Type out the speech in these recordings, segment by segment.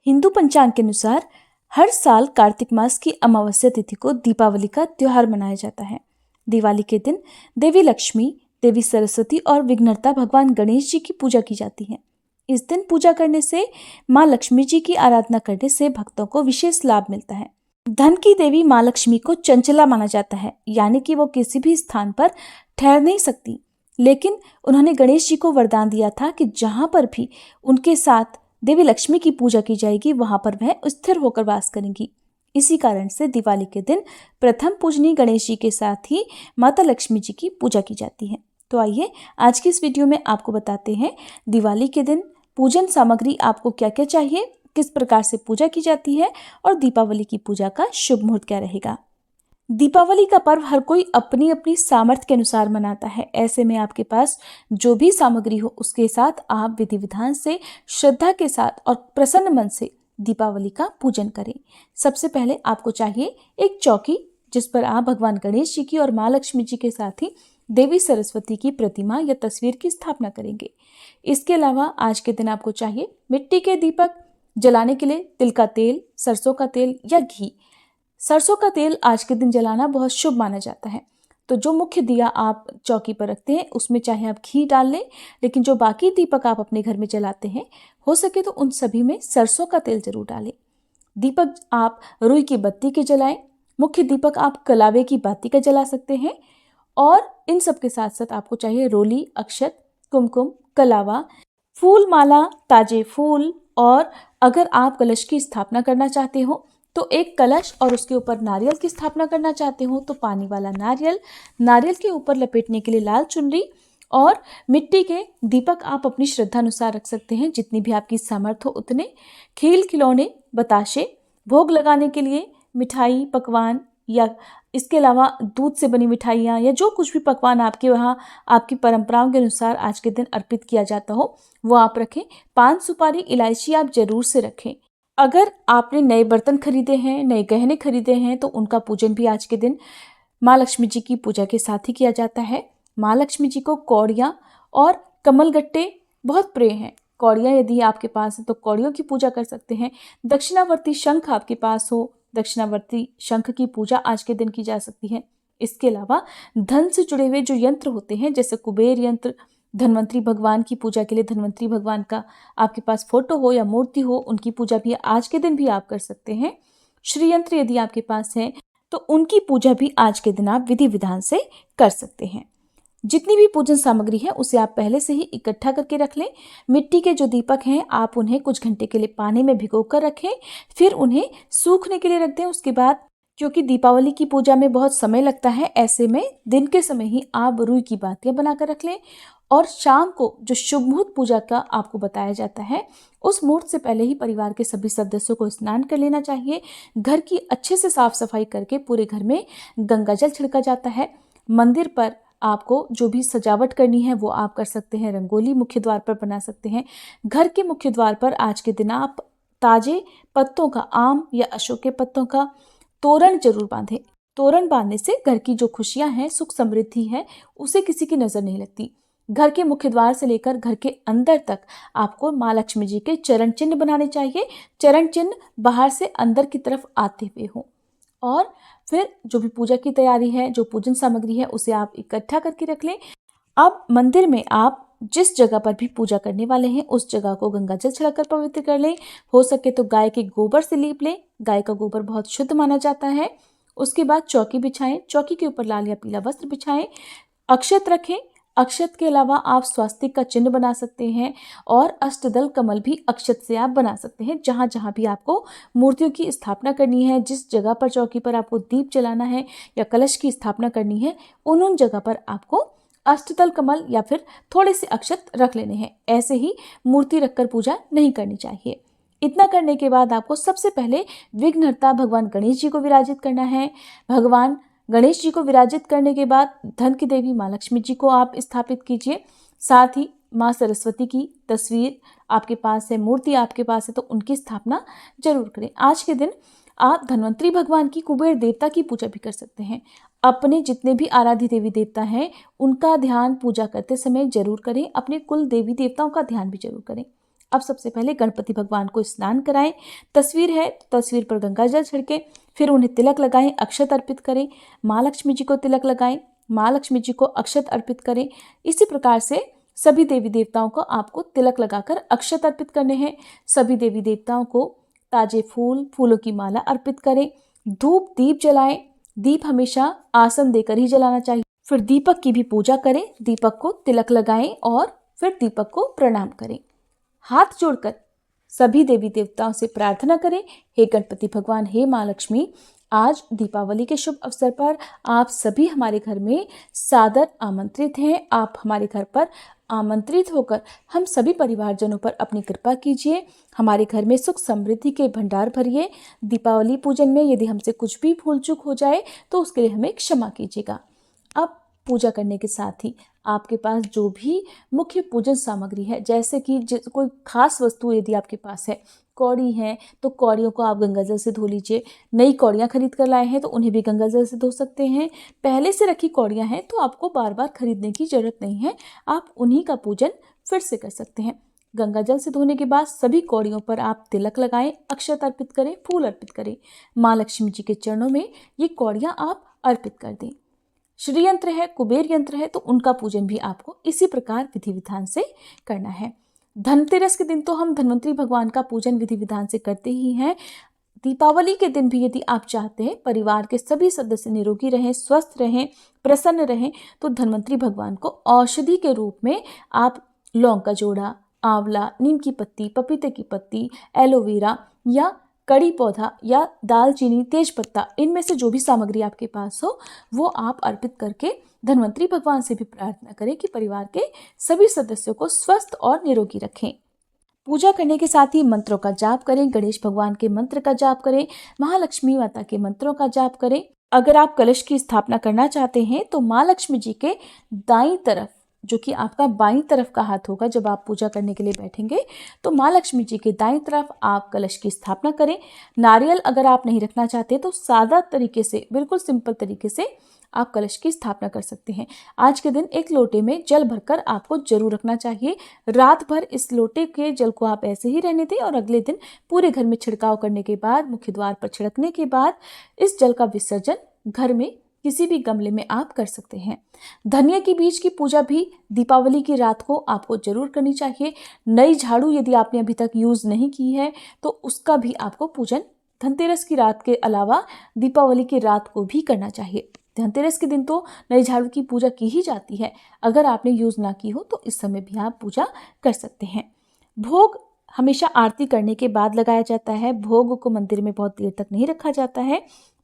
हिंदू पंचांग के अनुसार हर साल कार्तिक मास की अमावस्या तिथि को दीपावली का त्योहार मनाया जाता है। दिवाली के दिन देवी लक्ष्मी, देवी सरस्वती और विघ्नहर्ता भगवान गणेश जी की पूजा की जाती है। इस दिन पूजा करने से माँ लक्ष्मी जी की आराधना करने से भक्तों को विशेष लाभ मिलता है। धन की देवी माँ लक्ष्मी को चंचला माना जाता है, यानी कि वो किसी भी स्थान पर ठहर नहीं सकती। लेकिन उन्होंने गणेश जी को वरदान दिया था कि जहां पर भी उनके साथ देवी लक्ष्मी की पूजा की जाएगी वहां पर वह स्थिर होकर वास करेंगी। इसी कारण से दिवाली के दिन प्रथम पूजनीय गणेश जी के साथ ही माता लक्ष्मी जी की पूजा की जाती है। तो आइए आज की इस वीडियो में आपको बताते हैं दिवाली के दिन पूजन सामग्री आपको क्या क्या चाहिए, किस प्रकार से पूजा की जाती है और दीपावली की पूजा का शुभ मुहूर्त क्या रहेगा। दीपावली का पर्व हर कोई अपनी अपनी सामर्थ्य के अनुसार मनाता है। ऐसे में आपके पास जो भी सामग्री हो उसके साथ आप विधि विधान से, श्रद्धा के साथ और प्रसन्न मन से दीपावली का पूजन करें। सबसे पहले आपको चाहिए एक चौकी, जिस पर आप भगवान गणेश जी की और माँ लक्ष्मी जी के साथ ही देवी सरस्वती की प्रतिमा या तस्वीर की स्थापना करेंगे। इसके अलावा आज के दिन आपको चाहिए मिट्टी के दीपक जलाने के लिए तिल का तेल, सरसों का तेल या घी। सरसों का तेल आज के दिन जलाना बहुत शुभ माना जाता है। तो जो मुख्य दिया आप चौकी पर रखते हैं उसमें चाहे आप घी डाल लें, लेकिन जो बाकी दीपक आप अपने घर में जलाते हैं हो सके तो उन सभी में सरसों का तेल जरूर डालें। दीपक आप रुई की बत्ती के जलाएं। मुख्य दीपक आप कलावे की बाती का जला सकते हैं। और इन सब के साथ साथ आपको चाहिए रोली, अक्षत, कुमकुम, कलावा, फूल माला, ताजे फूल। और अगर आप कलश की स्थापना करना चाहते हो तो एक कलश और उसके ऊपर नारियल की स्थापना करना चाहते हो तो पानी वाला नारियल, नारियल के ऊपर लपेटने के लिए लाल चुनरी और मिट्टी के दीपक आप अपनी श्रद्धा अनुसार रख सकते हैं, जितनी भी आपकी सामर्थ्य हो उतने। खेल खिलौने, बताशे, भोग लगाने के लिए मिठाई, पकवान या इसके अलावा दूध से बनी मिठाइयाँ या जो कुछ भी पकवान आपके वहाँ आपकी परंपराओं के अनुसार आज के दिन अर्पित किया जाता हो वो आप रखें। पान, सुपारी, इलायची आप जरूर से रखें। अगर आपने नए बर्तन खरीदे हैं, नए गहने खरीदे हैं तो उनका पूजन भी आज के दिन माँ लक्ष्मी जी की पूजा के साथ ही किया जाता है। माँ लक्ष्मी जी को कौड़ियाँ और कमलगट्टे बहुत प्रिय हैं। कौड़ियाँ यदि आपके पास है तो कौड़ियों की पूजा कर सकते हैं। दक्षिणावर्ती शंख आपके पास हो, दक्षिणावर्ती शंख की पूजा आज के दिन की जा सकती है। इसके अलावा धन से जुड़े हुए जो यंत्र होते हैं जैसे कुबेर यंत्र, धन्वंतरी भगवान की पूजा के लिए धन्वंतरी भगवान का आपके पास फोटो हो या मूर्ति हो, उनकी पूजा भी आज के दिन भी आप कर सकते हैं। श्री यंत्र यदि आपके पास है तो उनकी पूजा भी आज के दिन आप विधि विधान से कर सकते हैं। जितनी भी पूजन सामग्री है उसे आप पहले से ही इकट्ठा करके रख लें। मिट्टी के जो दीपक हैं आप उन्हें कुछ घंटे के लिए पानी में भिगो कर रखें, फिर उन्हें सूखने के लिए रख दें। उसके बाद क्योंकि दीपावली की पूजा में बहुत समय लगता है, ऐसे में दिन के समय ही आप रुई की बातियां बनाकर रख लें। और शाम को जो शुभ मुहूर्त पूजा का आपको बताया जाता है उस मुहूर्त से पहले ही परिवार के सभी सदस्यों को स्नान कर लेना चाहिए। घर की अच्छे से साफ सफाई करके पूरे घर में गंगा जल छिड़का जाता है। मंदिर पर आपको जो भी सजावट करनी है वो आप कर सकते हैं। रंगोली मुख्य द्वार पर बना सकते हैं। घर के मुख्य द्वार पर आज के दिन आप ताजे पत्तों का, आम या अशोक के पत्तों का तोरण जरूर बांधें। तोरण बांधने से घर की जो खुशियां हैं, सुख समृद्धि है, उसे किसी की नजर नहीं लगती। घर के मुख्य द्वार से लेकर घर के अंदर तक आपको माँ लक्ष्मी जी के चरण चिन्ह बनाने चाहिए। चरण चिन्ह बाहर से अंदर की तरफ आते हुए हो। और फिर जो भी पूजा की तैयारी है, जो पूजन सामग्री है, उसे आप इकट्ठा करके रख लें। अब मंदिर में आप जिस जगह पर भी पूजा करने वाले हैं उस जगह को गंगा जल छिड़कर पवित्र कर लें। हो सके तो गाय के गोबर से लीप लें। गाय का गोबर बहुत शुद्ध माना जाता है। उसके बाद चौकी बिछाएं। चौकी के ऊपर लाल या पीला वस्त्र बिछाएं। अक्षत रखें। अक्षत के अलावा आप स्वास्तिक का चिन्ह बना सकते हैं और अष्टदल कमल भी अक्षत से आप बना सकते हैं। जहां जहां भी आपको मूर्तियों की स्थापना करनी है, जिस जगह पर चौकी पर आपको दीप जलाना है या कलश की स्थापना करनी है, उन जगह पर आपको अष्टदल कमल या फिर थोड़े से अक्षत रख लेने हैं। ऐसे ही मूर्ति रखकर पूजा नहीं करनी चाहिए। इतना करने के बाद आपको सबसे पहले विघ्नहर्ता भगवान गणेश जी को विराजित करना है। भगवान गणेश जी को विराजित करने के बाद धन की देवी माँ लक्ष्मी जी को आप स्थापित कीजिए। साथ ही माँ सरस्वती की तस्वीर आपके पास है, मूर्ति आपके पास है तो उनकी स्थापना जरूर करें। आज के दिन आप धन्वंतरी भगवान की, कुबेर देवता की पूजा भी कर सकते हैं। अपने जितने भी आराध्य देवी देवता हैं उनका ध्यान पूजा करते समय जरूर करें। अपने कुल देवी देवताओं का ध्यान भी जरूर करें। अब सबसे पहले गणपति भगवान को स्नान कराएं। तस्वीर है तो तस्वीर पर गंगा जल छिड़कें, फिर उन्हें तिलक लगाएं, अक्षत अर्पित करें। माँ लक्ष्मी जी को तिलक लगाएं, माँ लक्ष्मी जी को अक्षत अर्पित करें। इसी प्रकार से सभी देवी देवताओं को आपको तिलक लगाकर अक्षत अर्पित करने हैं। सभी देवी देवताओं को ताजे फूल, फूलों की माला अर्पित करें। धूप दीप जलाएं। दीप हमेशा आसन देकर ही जलाना चाहिए। फिर दीपक की भी पूजा करें, दीपक को तिलक लगाएं और फिर दीपक को प्रणाम करें। हाथ जोड़कर सभी देवी देवताओं से प्रार्थना करें, हे गणपति भगवान, हे माँ लक्ष्मी, आज दीपावली के शुभ अवसर पर आप सभी हमारे घर में सादर आमंत्रित हैं। आप हमारे घर पर आमंत्रित होकर हम सभी परिवारजनों पर अपनी कृपा कीजिए। हमारे घर में सुख समृद्धि के भंडार भरिए। दीपावली पूजन में यदि हमसे कुछ भी भूल चूक हो जाए तो उसके लिए हमें क्षमा कीजिएगा। अब पूजा करने के साथ ही आपके पास जो भी मुख्य पूजन सामग्री है, जैसे कि कोई खास वस्तु यदि आपके पास है, कौड़ी है तो कौड़ियों को आप गंगा जल से धो लीजिए। नई कौड़ियाँ खरीद कर लाए हैं तो उन्हें भी गंगा जल से धो सकते हैं। पहले से रखी कौड़ियाँ हैं तो आपको बार बार खरीदने की जरूरत नहीं है, आप उन्हीं का पूजन फिर से कर सकते हैं। गंगा जल से धोने के बाद सभी कौड़ियों पर आप तिलक लगाएं, अक्षत अर्पित करें, फूल अर्पित करें। माँ लक्ष्मी जी के चरणों में ये कौड़ियाँ आप अर्पित कर दें। श्री यंत्र है, कुबेर यंत्र है तो उनका पूजन भी आपको इसी प्रकार विधि विधान से करना है। धनतेरस के दिन तो हम धन्वंतरी भगवान का पूजन विधि विधान से करते ही हैं। दीपावली के दिन भी यदि आप चाहते हैं परिवार के सभी सदस्य निरोगी रहें, स्वस्थ रहें, प्रसन्न रहें, तो धन्वंतरी भगवान को औषधि के रूप में आप लौंग का जोड़ा, आंवला, नीम की पत्ती, पपीते की पत्ती, एलोवेरा या कड़ी पौधा या दालचीनी, तेज पत्ता, इनमें से जो भी सामग्री आपके पास हो वो आप अर्पित करके धन्वंतरी भगवान से भी प्रार्थना करें कि परिवार के सभी सदस्यों को स्वस्थ और निरोगी रखें। पूजा करने के साथ ही मंत्रों का जाप करें। गणेश भगवान के मंत्र का जाप करें, महालक्ष्मी माता के मंत्रों का जाप करें। अगर आप कलश की स्थापना करना चाहते हैं तो माँ लक्ष्मी जी के दाईं तरफ, जो कि आपका बाईं तरफ का हाथ होगा जब आप पूजा करने के लिए बैठेंगे, तो माँ लक्ष्मी जी के दाईं तरफ आप कलश की स्थापना करें। नारियल अगर आप नहीं रखना चाहते तो सादा तरीके से, बिल्कुल सिंपल तरीके से आप कलश की स्थापना कर सकते हैं। आज के दिन एक लोटे में जल भरकर आपको जरूर रखना चाहिए। रात भर इस लोटे के जल को आप ऐसे ही रहने दें और अगले दिन पूरे घर में छिड़काव करने के बाद, मुख्य द्वार पर छिड़कने के बाद इस जल का विसर्जन घर में किसी भी गमले में आप कर सकते हैं। धनिया के बीज की पूजा भी दीपावली की रात को आपको जरूर करनी चाहिए। नई झाड़ू यदि आपने अभी तक यूज नहीं की है तो उसका भी आपको पूजन धनतेरस की रात के अलावा दीपावली की रात को भी करना चाहिए। धनतेरस के दिन तो नई झाड़ू की पूजा की ही जाती है, अगर आपने यूज ना की हो तो इस समय भी आप पूजा कर सकते हैं। भोग हमेशा आरती करने के बाद लगाया जाता है। भोग को मंदिर में बहुत देर तक नहीं रखा जाता है।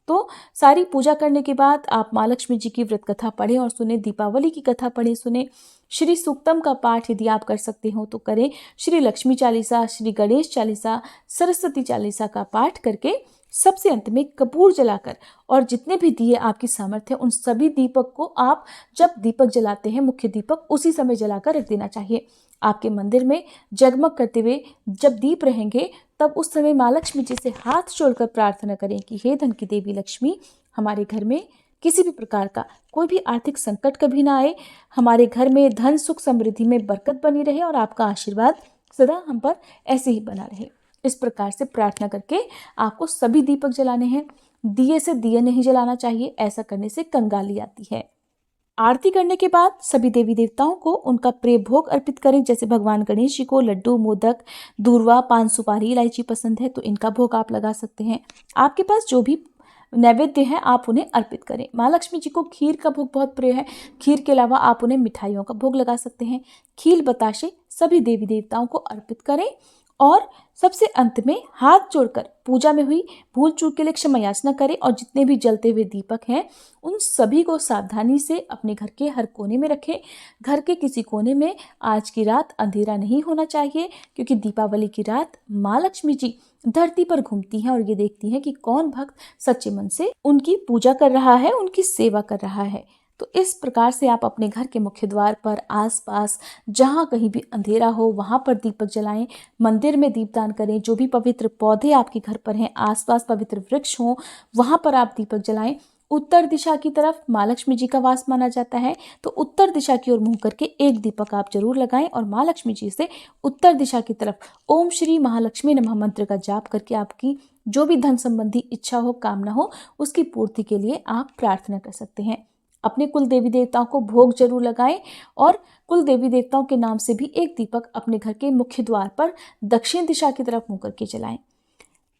तो सारी पूजा करने के बाद आप माँ लक्ष्मी जी की व्रत कथा पढ़ें और सुने, दीपावली की कथा पढ़ें सुने। श्री सूक्तम का पाठ यदि आप कर सकते हो तो करें। श्री लक्ष्मी चालीसा, श्री गणेश चालीसा, सरस्वती चालीसा का पाठ करके सबसे अंत में कपूर जलाकर और जितने भी दिए आपकी सामर्थ्य उन सभी दीपक को आप जब दीपक जलाते हैं, मुख्य दीपक, उसी समय जलाकर रख देना चाहिए। आपके मंदिर में जगमग करते हुए जब दीप रहेंगे तब उस समय माँ लक्ष्मी जी से हाथ जोड़कर प्रार्थना करें कि हे धन की देवी लक्ष्मी, हमारे घर में किसी भी प्रकार का कोई भी आर्थिक संकट कभी ना आए, हमारे घर में धन सुख समृद्धि में बरकत बनी रहे और आपका आशीर्वाद सदा हम पर ऐसे ही बना रहे। इस प्रकार से प्रार्थना करके आपको सभी दीपक जलाने हैं। दिए से दिए नहीं जलाना चाहिए, ऐसा करने से कंगाली आती है। आरती करने के बाद सभी देवी देवताओं को उनका प्रिय भोग अर्पित करें। जैसे भगवान गणेश जी को लड्डू, मोदक, दूर्वा, पान सुपारी, इलायची पसंद है तो इनका भोग आप लगा सकते हैं। आपके पास जो भी नैवेद्य है आप उन्हें अर्पित करें। माँ लक्ष्मी जी को खीर का भोग बहुत प्रिय है। खीर के अलावा आप उन्हें मिठाइयों का भोग लगा सकते हैं। खील बताशे सभी देवी देवताओं को अर्पित करें और सबसे अंत में हाथ जोड़कर पूजा में हुई भूल चूक के लिए क्षमा याचना करें और जितने भी जलते हुए दीपक हैं उन सभी को सावधानी से अपने घर के हर कोने में रखें। घर के किसी कोने में आज की रात अंधेरा नहीं होना चाहिए, क्योंकि दीपावली की रात माँ लक्ष्मी जी धरती पर घूमती हैं और ये देखती हैं कि कौन भक्त सच्चे मन से उनकी पूजा कर रहा है, उनकी सेवा कर रहा है। तो इस प्रकार से आप अपने घर के मुख्य द्वार पर, आसपास जहाँ कहीं भी अंधेरा हो वहाँ पर दीपक जलाएं। मंदिर में दीपदान करें। जो भी पवित्र पौधे आपके घर पर हैं, आसपास पवित्र वृक्ष हों, वहाँ पर आप दीपक जलाएं। उत्तर दिशा की तरफ माँ लक्ष्मी जी का वास माना जाता है, तो उत्तर दिशा की ओर मुंह करके एक दीपक आप जरूर लगाएं और माँ लक्ष्मी जी से उत्तर दिशा की तरफ ओम श्री महालक्ष्मी नमः मंत्र का जाप करके आपकी जो भी धन संबंधी इच्छा हो, कामना हो, उसकी पूर्ति के लिए आप प्रार्थना कर सकते हैं। अपने कुल देवी देवताओं को भोग जरूर लगाएं और कुल देवी देवताओं के नाम से भी एक दीपक अपने घर के मुख्य द्वार पर दक्षिण दिशा की तरफ मुंह करके जलाएं।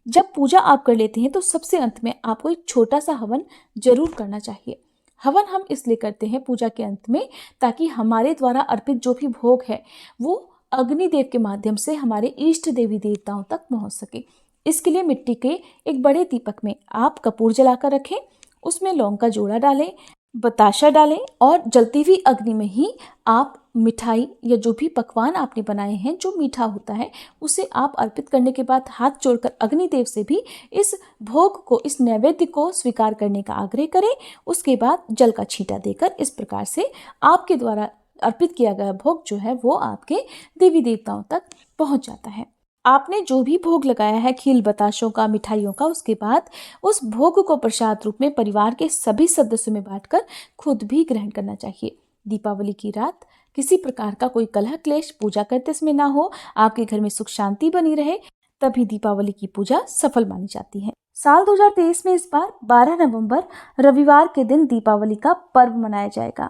जब पूजा आप कर लेते हैं तो सबसे अंत में आपको एक छोटा सा हवन जरूर करना चाहिए। हवन हम इसलिए करते हैं पूजा के अंत में, ताकि हमारे द्वारा अर्पित जो भी भोग है वो अग्निदेव के माध्यम से हमारे इष्ट देवी देवताओं तक पहुंच सके। इसके लिए मिट्टी के एक बड़े दीपक में आप कपूर जलाकर रखें, उसमें लौंग का जोड़ा डालें, बताशा डालें और जलती हुई अग्नि में ही आप मिठाई या जो भी पकवान आपने बनाए हैं जो मीठा होता है उसे आप अर्पित करने के बाद हाथ जोड़कर अग्निदेव से भी इस भोग को, इस नैवेद्य को स्वीकार करने का आग्रह करें। उसके बाद जल का छींटा देकर इस प्रकार से आपके द्वारा अर्पित किया गया भोग जो है वो आपके देवी देवताओं तक पहुंच जाता है। आपने जो भी भोग लगाया है खील बताशों का, मिठाइयों का, उसके बाद उस भोग को प्रसाद रूप में परिवार के सभी सदस्यों में बांटकर खुद भी ग्रहण करना चाहिए। दीपावली की रात किसी प्रकार का कोई कलह क्लेश पूजा करते समय ना हो, आपके घर में सुख शांति बनी रहे, तभी दीपावली की पूजा सफल मानी जाती है। साल 2023 में इस बार 12 नवंबर रविवार के दिन दीपावली का पर्व मनाया जाएगा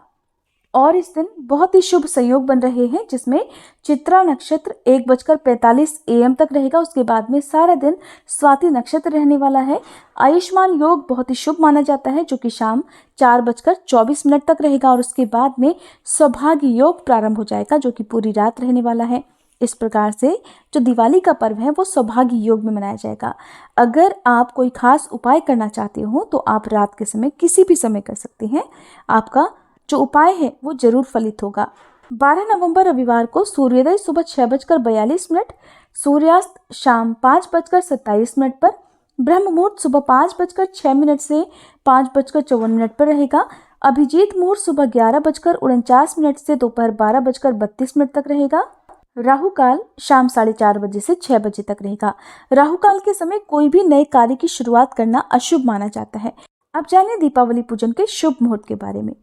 और इस दिन बहुत ही शुभ संयोग बन रहे हैं, जिसमें चित्रा नक्षत्र 1:45 AM तक रहेगा। उसके बाद में सारा दिन स्वाति नक्षत्र रहने वाला है। आयुष्मान योग बहुत ही शुभ माना जाता है, जो कि शाम 4:24 तक रहेगा और उसके बाद में सौभाग्य योग प्रारंभ हो जाएगा, जो कि पूरी रात रहने वाला है। इस प्रकार से जो दिवाली का पर्व है वो सौभाग्य योग में मनाया जाएगा। अगर आप कोई खास उपाय करना चाहते हो तो आप रात के समय किसी भी समय कर सकते हैं। आपका जो उपाय है वो जरूर फलित होगा। 12 नवंबर रविवार को सूर्योदय सुबह 6:42, सूर्यास्त शाम 5:27 पर, ब्रह्म मुहूर्त सुबह 5:06 से 5:54 पर रहेगा। अभिजीत मुहूर्त सुबह 11:49 से दोपहर 12:32 तक रहेगा। राहु काल शाम 4:30 बजे से 6 बजे तक रहेगा। राहु काल के समय कोई भी नए कार्य की शुरुआत करना अशुभ माना जाता है। अब जानें दीपावली पूजन के शुभ मुहूर्त के बारे में।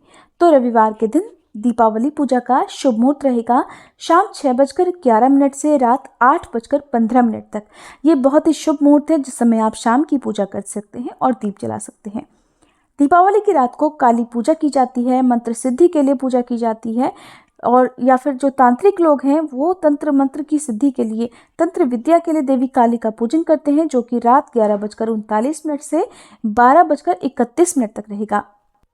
तो रविवार के दिन दीपावली पूजा का शुभ मुहूर्त रहेगा शाम 6:11 से रात 8:15 तक। ये बहुत ही शुभ मुहूर्त है, जिस समय आप शाम की पूजा कर सकते हैं और दीप जला सकते हैं। दीपावली की रात को काली पूजा की जाती है, मंत्र सिद्धि के लिए पूजा की जाती है, और या फिर जो तांत्रिक लोग हैं वो तंत्र मंत्र की सिद्धि के लिए, तंत्र विद्या के लिए देवी काली का पूजन करते हैं, जो कि रात 11:39 से 12:31 तक रहेगा।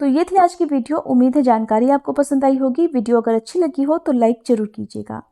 तो ये थी आज की वीडियो। उम्मीद है जानकारी आपको पसंद आई होगी। वीडियो अगर अच्छी लगी हो तो लाइक जरूर कीजिएगा।